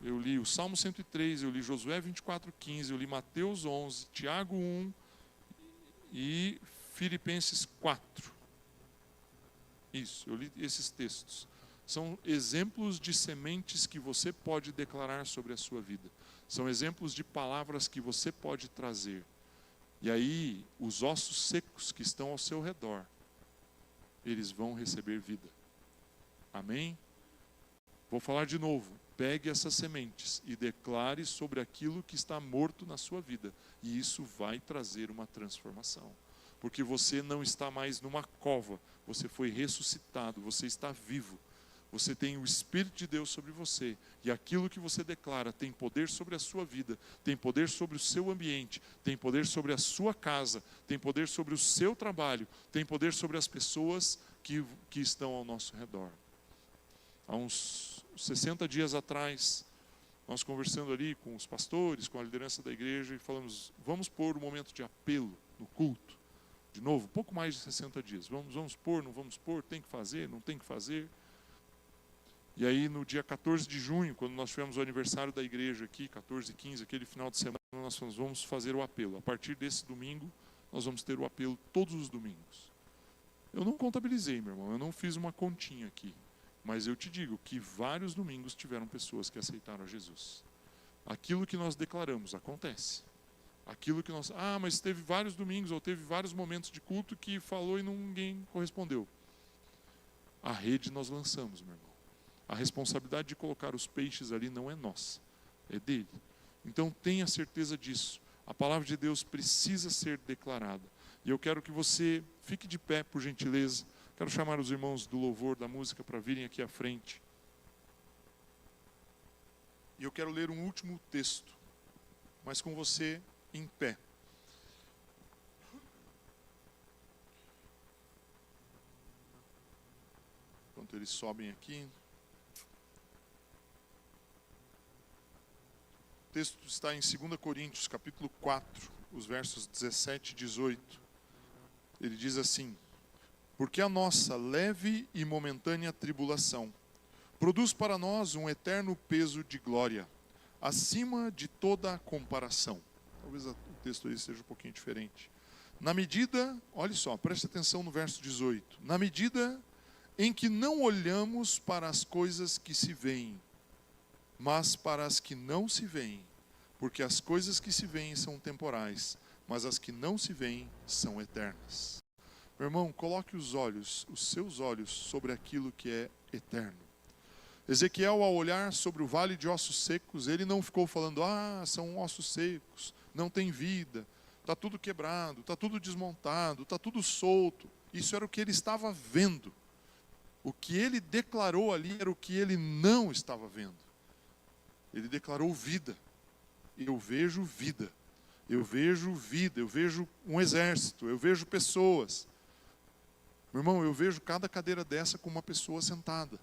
eu li o Salmo 103, eu li Josué 24:15, eu li Mateus 11, Tiago 1 e Filipenses 4. Isso, eu li esses textos. São exemplos de sementes que você pode declarar sobre a sua vida. São exemplos de palavras que você pode trazer. E aí, os ossos secos que estão ao seu redor, eles vão receber vida. Amém? Vou falar de novo. Pegue essas sementes e declare sobre aquilo que está morto na sua vida. E isso vai trazer uma transformação. Porque você não está mais numa cova. Você foi ressuscitado, você está vivo. Você tem o Espírito de Deus sobre você. E aquilo que você declara tem poder sobre a sua vida, tem poder sobre o seu ambiente, tem poder sobre a sua casa, tem poder sobre o seu trabalho, tem poder sobre as pessoas que estão ao nosso redor. Há uns 60 dias atrás, nós conversando ali com os pastores, com a liderança da igreja, e falamos, vamos pôr um momento de apelo no culto. De novo, pouco mais de 60 dias. Vamos pôr, não vamos pôr, tem que fazer, não tem que fazer. E aí no dia 14 de junho, quando nós tivemos o aniversário da igreja aqui, 14 e 15, aquele final de semana, nós falamos, vamos fazer o apelo. A partir desse domingo, nós vamos ter o apelo todos os domingos. Eu não contabilizei, meu irmão, eu não fiz uma continha aqui. Mas eu te digo que vários domingos tiveram pessoas que aceitaram a Jesus. Aquilo que nós declaramos acontece. Aquilo que nós... mas teve vários domingos ou teve vários momentos de culto que falou e ninguém correspondeu. A rede nós lançamos, meu irmão. A responsabilidade de colocar os peixes ali não é nossa, é dele. Então tenha certeza disso. A palavra de Deus precisa ser declarada. E eu quero que você fique de pé, por gentileza. Quero chamar os irmãos do louvor, da música, para virem aqui à frente. E eu quero ler um último texto, mas com você em pé. Enquanto eles sobem aqui. O texto está em 2 Coríntios, capítulo 4, os versos 17 e 18. Ele diz assim: porque a nossa leve e momentânea tribulação produz para nós um eterno peso de glória, acima de toda comparação. Talvez o texto aí seja um pouquinho diferente. Na medida, olha só, preste atenção no verso 18. Na medida em que não olhamos para as coisas que se veem, mas para as que não se veem, porque as coisas que se veem são temporais, mas as que não se veem são eternas. Meu irmão, coloque os seus olhos sobre aquilo que é eterno. Ezequiel, ao olhar sobre o vale de ossos secos, ele não ficou falando, são ossos secos, não tem vida, está tudo quebrado, está tudo desmontado, está tudo solto. Isso era o que ele estava vendo. O que ele declarou ali era o que ele não estava vendo. Ele declarou vida. Eu vejo vida. Eu vejo vida, eu vejo um exército, eu vejo pessoas. Meu irmão, eu vejo cada cadeira dessa com uma pessoa sentada.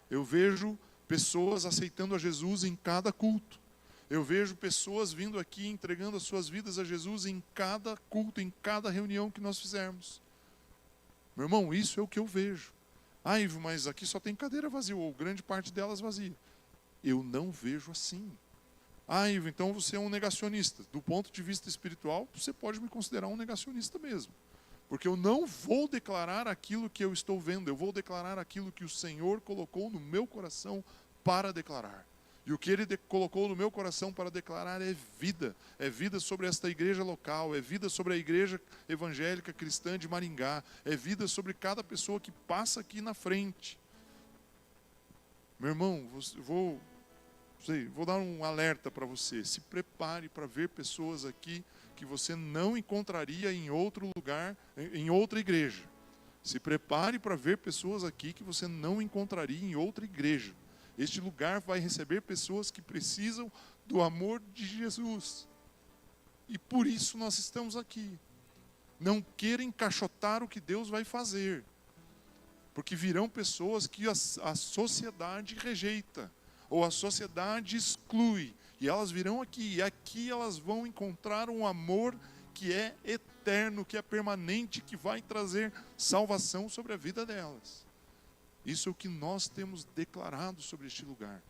Eu vejo pessoas aceitando a Jesus em cada culto. Eu vejo pessoas vindo aqui entregando as suas vidas a Jesus em cada culto, em cada reunião que nós fizermos. Meu irmão, isso é o que eu vejo. Ivo, mas aqui só tem cadeira vazia, ou grande parte delas vazia. Eu não vejo assim. Ivo, então você é um negacionista. Do ponto de vista espiritual, você pode me considerar um negacionista mesmo. Porque eu não vou declarar aquilo que eu estou vendo, eu vou declarar aquilo que o Senhor colocou no meu coração para declarar. E o que Ele colocou no meu coração para declarar é vida sobre esta igreja local, é vida sobre a igreja evangélica cristã de Maringá, é vida sobre cada pessoa que passa aqui na frente. Meu irmão, vou dar um alerta para você. Se prepare para ver pessoas aqui que você não encontraria em outro lugar, em outra igreja. Se prepare para ver pessoas aqui que você não encontraria em outra igreja. Este lugar vai receber pessoas que precisam do amor de Jesus. E por isso nós estamos aqui. Não queira encaixotar o que Deus vai fazer. Porque virão pessoas que a sociedade rejeita. Ou a sociedade exclui. E elas virão aqui. E aqui elas vão encontrar um amor que é eterno, que é permanente, que vai trazer salvação sobre a vida delas. Isso é o que nós temos declarado sobre este lugar.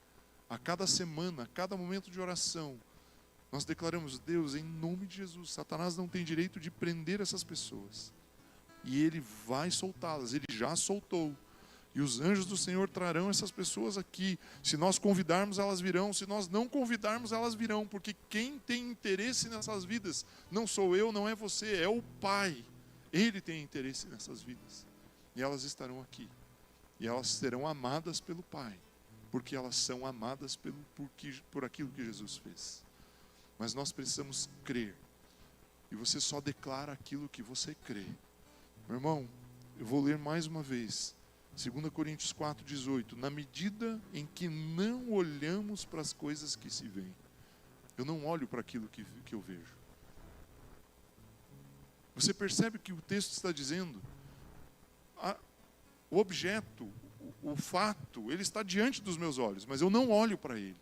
A cada semana, a cada momento de oração, nós declaramos: Deus, em nome de Jesus, Satanás não tem direito de prender essas pessoas. E ele vai soltá-las, ele já soltou. E os anjos do Senhor trarão essas pessoas aqui. Se nós convidarmos, elas virão. Se nós não convidarmos, elas virão. Porque quem tem interesse nessas vidas, não sou eu, não é você, é o Pai. Ele tem interesse nessas vidas. E elas estarão aqui. E elas serão amadas pelo Pai. Porque elas são amadas por aquilo que Jesus fez. Mas nós precisamos crer. E você só declara aquilo que você crê. Meu irmão, eu vou ler mais uma vez. 2 Coríntios 4,18. Na medida em que não olhamos para as coisas que se veem. Eu não olho para aquilo que eu vejo. Você percebe que o texto está dizendo? O objeto, o fato, ele está diante dos meus olhos, mas eu não olho para ele.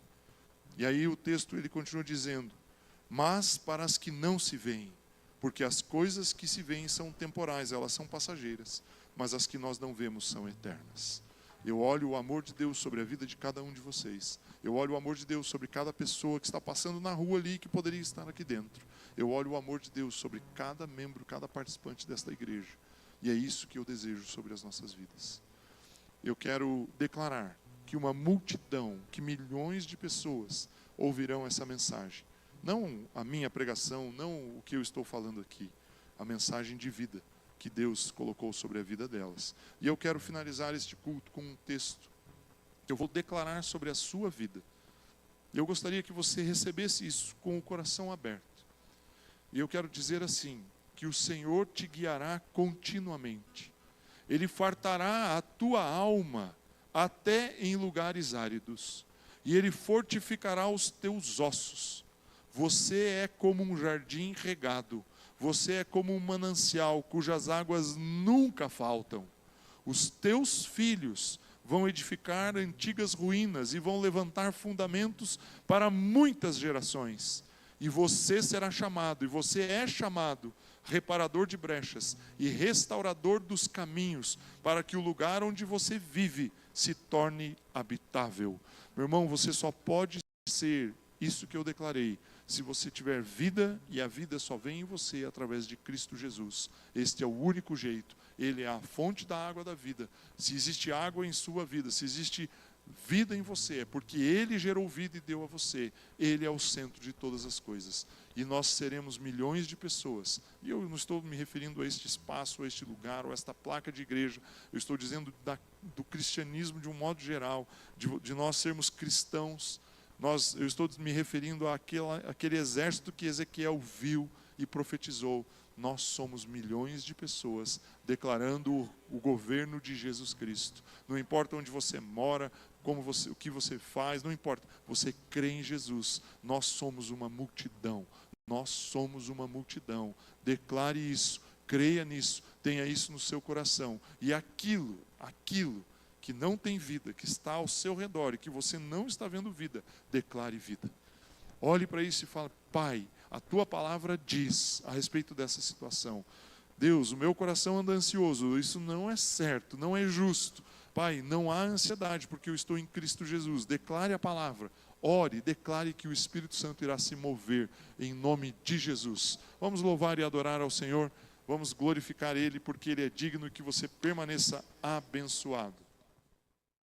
E aí o texto ele continua dizendo: mas para as que não se veem, porque as coisas que se veem são temporais, elas são passageiras, mas as que nós não vemos são eternas. Eu olho o amor de Deus sobre a vida de cada um de vocês. Eu olho o amor de Deus sobre cada pessoa que está passando na rua ali, que poderia estar aqui dentro. Eu olho o amor de Deus sobre cada membro, cada participante desta igreja. E é isso que eu desejo sobre as nossas vidas. Eu quero declarar que uma multidão, que milhões de pessoas ouvirão essa mensagem. Não a minha pregação, não o que eu estou falando aqui. A mensagem de vida que Deus colocou sobre a vida delas. E eu quero finalizar este culto com um texto que eu vou declarar sobre a sua vida. E eu gostaria que você recebesse isso com o coração aberto. E eu quero dizer assim, que o Senhor te guiará continuamente. Ele fartará a tua alma até em lugares áridos. E Ele fortificará os teus ossos. Você é como um jardim regado. Você é como um manancial cujas águas nunca faltam. Os teus filhos vão edificar antigas ruínas e vão levantar fundamentos para muitas gerações. E você será chamado, e você é chamado, reparador de brechas e restaurador dos caminhos, para que o lugar onde você vive se torne habitável. Meu irmão, você só pode ser isso que eu declarei se você tiver vida, e a vida só vem em você através de Cristo Jesus. Este é o único jeito. Ele é a fonte da água da vida. Se existe água em sua vida, se existe vida em você, é porque Ele gerou vida e deu a você. Ele é o centro de todas as coisas. E nós seremos milhões de pessoas. E eu não estou me referindo a este espaço, a este lugar, ou a esta placa de igreja. Eu estou dizendo do cristianismo de um modo geral, de nós sermos cristãos. Eu estou me referindo àquele exército que Ezequiel viu e profetizou. Nós somos milhões de pessoas declarando o governo de Jesus Cristo. Não importa onde você mora, o que você faz, não importa. Você crê em Jesus. Nós somos uma multidão. Nós somos uma multidão. Declare isso, creia nisso, tenha isso no seu coração. E aquilo que não tem vida, que está ao seu redor e que você não está vendo vida, declare vida. Olhe para isso e fale: Pai, a tua palavra diz a respeito dessa situação. Deus, o meu coração anda ansioso, isso não é certo, não é justo. Pai, não há ansiedade, porque eu estou em Cristo Jesus. Declare a palavra, ore, declare que o Espírito Santo irá se mover em nome de Jesus. Vamos louvar e adorar ao Senhor, vamos glorificar Ele, porque Ele é digno e que você permaneça abençoado.